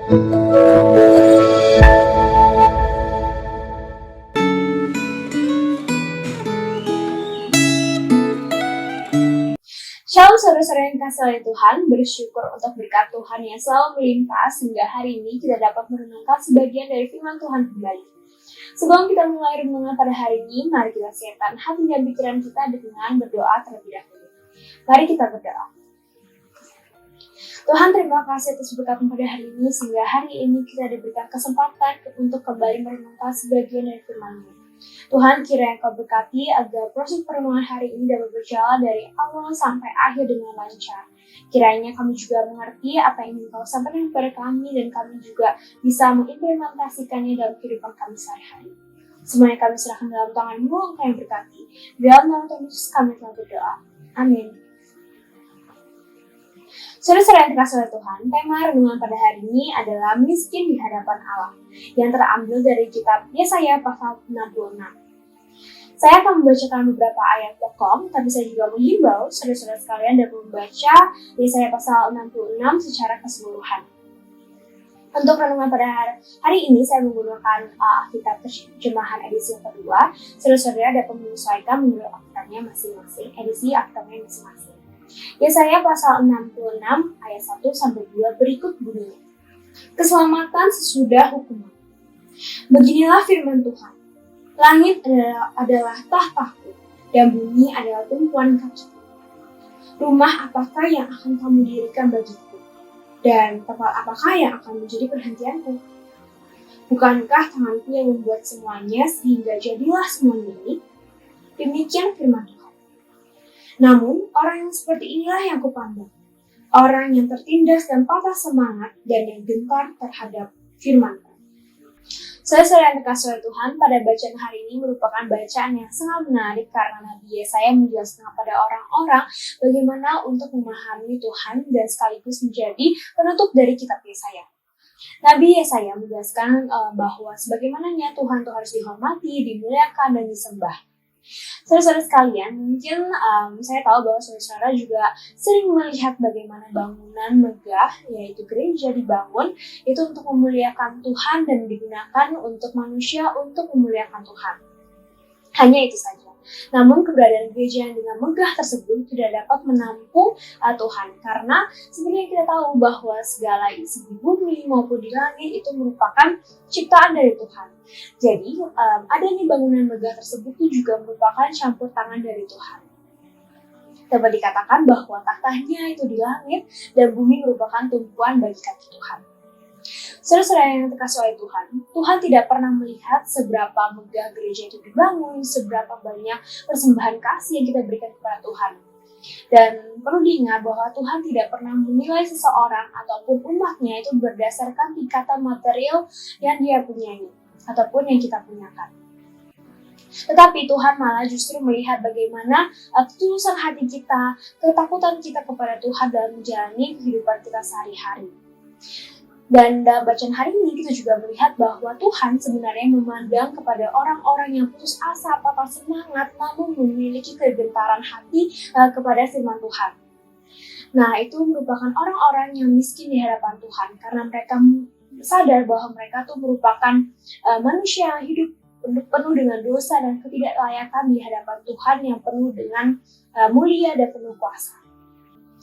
Shalom saudara-saudara yang kasih oleh Tuhan, bersyukur untuk berkat Tuhan yang selalu melimpah sehingga hari ini kita dapat merenungkan sebagian dari firman Tuhan kembali. Sebelum kita mulai renungan pada hari ini, mari kita siapkan hati dan pikiran kita dengan berdoa terlebih dahulu. Mari kita berdoa. Tuhan, terima kasih atas berkat pada hari ini sehingga hari ini kita diberikan kesempatan untuk kembali merenungkan sebagian dari firman-Mu. Tuhan, kiranya Kau berkati agar proses perenungan hari ini dapat berjalan dari awal sampai akhir dengan lancar. Kiranya kami juga mengerti apa yang ingin Kau sampaikan kepada kami dan kami juga bisa mengimplementasikannya dalam kehidupan kami sehari-hari. Semuanya kami serahkan dalam tangan-Mu, Engkau yang berkati. Dalam nama Tuhan Yesus kami telah berdoa. Amin. Saudara-saudara yang dikasihi oleh Tuhan, tema renungan pada hari ini adalah miskin di hadapan Allah, yang terambil dari kitab Yesaya pasal 66. Saya akan membacakan beberapa ayat pokok, tapi saya juga menghimbau saudara-saudara sekalian dapat membaca Yesaya pasal 66 secara keseluruhan. Untuk renungan pada hari ini, saya menggunakan kitab terjemahan edisi yang kedua. Saudara-saudara dapat menyesuaikan menurut Alkitabnya masing-masing, edisi Alkitabnya masing-masing. Yesaya pasal 66 ayat 1-2 berikut bunyinya. Keselamatan sesudah hukuman. Beginilah firman Tuhan. Langit adalah tahtaku dan bumi adalah tumpuan kakiku. Rumah apakah yang akan kamu dirikan bagiku? Dan tempat apakah yang akan menjadi perhentianku? Bukankah tanganku yang membuat semuanya sehingga jadilah semuanya ini? Demikian firman Tuhan. Namun, orang yang seperti inilah yang kupandang. Orang yang tertindas dan patah semangat dan yang gentar terhadap firman-Ku. Saudara-saudara yang dikasihi oleh Tuhan, pada bacaan hari ini merupakan bacaan yang sangat menarik karena Nabi Yesaya menjelaskan kepada orang-orang bagaimana untuk memahami Tuhan dan sekaligus menjadi penutup dari kitab Yesaya. Nabi Yesaya menjelaskan bahwa sebagaimananya Tuhan itu harus dihormati, dimuliakan, dan disembah. Saudara-saudara sekalian, mungkin saya tahu bahwa saudara-saudara juga sering melihat bagaimana bangunan megah, yaitu gereja dibangun, itu untuk memuliakan Tuhan dan digunakan untuk manusia untuk memuliakan Tuhan. Hanya itu saja. Namun keberadaan gereja yang dengan megah tersebut tidak dapat menampung Tuhan, karena seperti yang kita tahu bahwa segala isi di bumi maupun di langit itu merupakan ciptaan dari Tuhan. Jadi adanya bangunan megah tersebut itu juga merupakan campur tangan dari Tuhan. Dapat dikatakan bahwa tahtanya itu di langit dan bumi merupakan tumpuan bagi kaki Tuhan. Saudara-saudara yang terkasih oleh Tuhan, Tuhan tidak pernah melihat seberapa megah gereja itu dibangun, seberapa banyak persembahan kasih yang kita berikan kepada Tuhan. Dan perlu diingat bahwa Tuhan tidak pernah menilai seseorang ataupun umatnya itu berdasarkan tingkatan material yang dia punyai, ataupun yang kita punyakan. Tetapi Tuhan malah justru melihat bagaimana ketulusan hati kita, ketakutan kita kepada Tuhan dalam menjalani kehidupan kita sehari-hari. Dan dalam bacaan hari ini kita juga melihat bahwa Tuhan sebenarnya memandang kepada orang-orang yang putus asa, patah semangat, namun memiliki kegentaran hati kepada firman Tuhan. Nah, itu merupakan orang-orang yang miskin di hadapan Tuhan karena mereka sadar bahwa mereka itu merupakan manusia yang hidup penuh dengan dosa dan ketidaklayakan di hadapan Tuhan yang penuh dengan mulia dan penuh kuasa.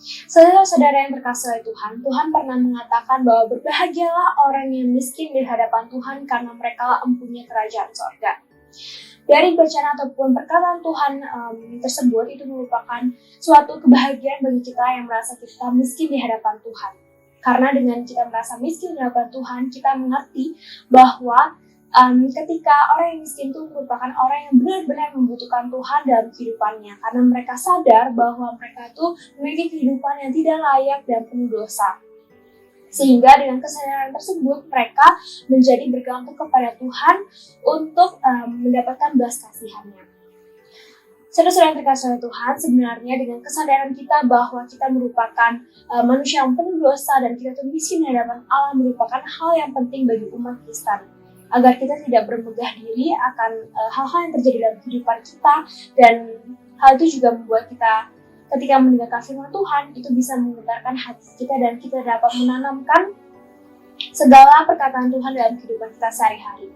Saudara-saudara yang terkasih oleh Tuhan, Tuhan pernah mengatakan bahwa berbahagialah orang yang miskin di hadapan Tuhan karena mereka empunya kerajaan sorga. Dari bacaan ataupun perkataan Tuhan tersebut itu merupakan suatu kebahagiaan bagi kita yang merasa kita miskin di hadapan Tuhan. Karena dengan kita merasa miskin di hadapan Tuhan, kita mengerti bahwa ketika orang yang miskin itu merupakan orang yang benar-benar membutuhkan Tuhan dalam kehidupannya, karena mereka sadar bahwa mereka itu memiliki kehidupan yang tidak layak dan penuh dosa. Sehingga dengan kesadaran tersebut mereka menjadi bergantung kepada Tuhan untuk mendapatkan belas kasihan-Nya. Saudara-saudara yang terkasih oleh Tuhan, sebenarnya dengan kesadaran kita bahwa kita merupakan manusia yang penuh dosa dan kita itu miskin di hadapan Allah merupakan hal yang penting bagi umat Kristen. Agar kita tidak bermegah diri akan hal-hal yang terjadi dalam kehidupan kita, dan hal itu juga membuat kita ketika mendengarkan firman Tuhan itu bisa menggetarkan hati kita dan kita dapat menanamkan segala perkataan Tuhan dalam kehidupan kita sehari-hari.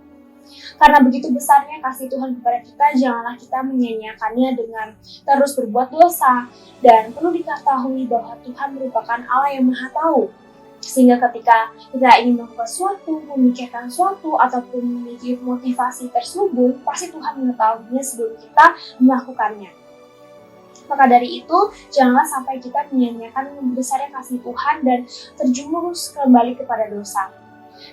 Karena begitu besarnya kasih Tuhan kepada kita, janganlah kita menyia-nyiakannya dengan terus berbuat dosa. Dan perlu diketahui bahwa Tuhan merupakan Allah yang Maha Tahu. Sehingga ketika kita ingin melakukan sesuatu, memikirkan sesuatu, ataupun memiliki motivasi terselubung, pasti Tuhan mengetahuinya sebelum kita melakukannya. Maka dari itu, janganlah sampai kita menyia-nyiakan besarnya kasih Tuhan dan terjerumus kembali kepada dosa.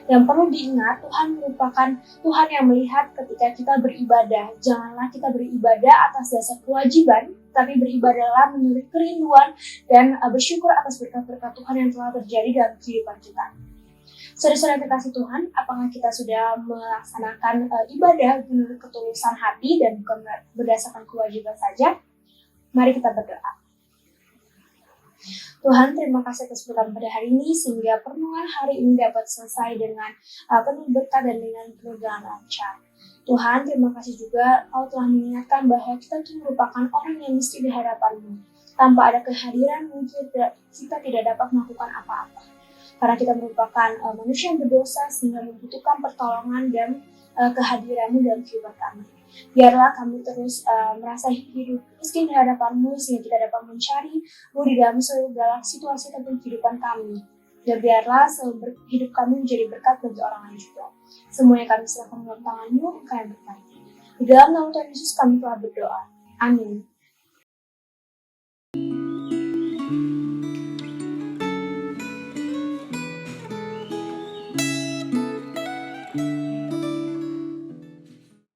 Yang perlu diingat, Tuhan merupakan Tuhan yang melihat ketika kita beribadah. Janganlah kita beribadah atas dasar kewajiban, tapi beribadahlah menurut kerinduan dan bersyukur atas berkat-berkat Tuhan yang telah terjadi dalam kehidupan kita. Saudara-saudara kekasih Tuhan, apakah kita sudah melaksanakan ibadah menurut ketulusan hati dan bukan berdasarkan kewajiban saja? Mari kita berdoa. Tuhan, terima kasih atas berkat pada hari ini, sehingga perenungan hari ini dapat selesai dengan penuh berkat dan dengan penuh dengan lancar. Tuhan, terima kasih juga Kau telah mengingatkan bahwa kita itu merupakan orang yang miskin di hadapan-Mu. Tanpa ada kehadiran-Mu, kita tidak dapat melakukan apa-apa. Karena kita merupakan manusia yang berdosa, sehingga membutuhkan pertolongan dan kehadiran-Mu dalam kehidupan kami. Biarlah kami terus merasa hidup miskin di hadapan-Mu, sehingga kita dapat mencari-Mu di dalam segala situasi ataupun kehidupan kami. Dan biarlah hidup kami menjadi berkat bagi orang lain juga. Semua yang kami serahkan dalam tangan-Mu, Engkau yang berkati. Di dalam nama Tuhan Yesus kami telah berdoa. Amin.